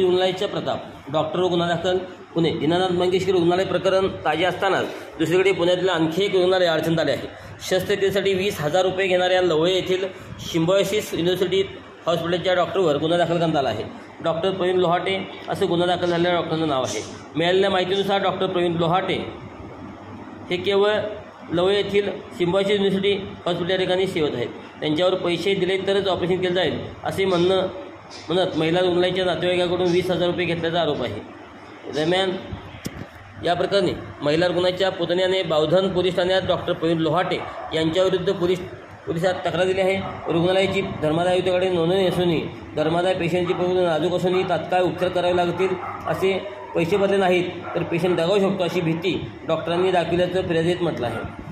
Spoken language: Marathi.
रुग्णालयाचा प्रताप डॉक्टर गुन्हा दाखल पुणे दीनानाथ मंगेशकर रुग्णालय प्रकरण ताजे असतानाच दुसरीकडे पुण्यातील आणखी एक रुग्णालय अडचणीत आले आहे। शस्त्रक्रियेसाठी 20,000 रुपये घेणाऱ्या लवळे येथील सिम्बायोसिस युनिव्हर्सिटी हॉस्पिटलच्या डॉक्टरवर गुन्हा दाखल करण्यात आला आहे। डॉक्टर प्रवीण लोहाटे असं गुन्हा दाखल झालेल्या डॉक्टरांचं नाव आहे। मिळालेल्या माहितीनुसार डॉक्टर प्रवीण लोहाटे हे केवळ लवळे येथील सिम्बायोसिस युनिव्हर्सिटी हॉस्पिटल या ठिकाणी सेवत आहेत। त्यांच्यावर पैसे दिले तरच ऑपरेशन केलं जाईल असे म्हणत महिला रुग्णालयाच्या नातेवाईकाकडून 20,000 रुपये घेतल्याचा आरोप आहे। दरम्यान या प्रकरणी महिला रुग्णाच्या पुतण्याने बावधन पोलीस ठाण्यात डॉक्टर प्रवीण लोहाटे यांच्याविरुद्ध पोलिसात तक्रार दिली आहे। रुग्णालयाची धर्मादाय आयुक्ताकडे नोंदणी असूनही धर्मादाय पेशंटची प्रकृती नाजूक असूनही तात्काळ उपचार करावे लागतील, असे पैसे भरले नाहीत तर पेशंट दगावू शकतो अशी भीती डॉक्टरांनी दाखविल्याचं फिर्यादीत म्हटलं आहे।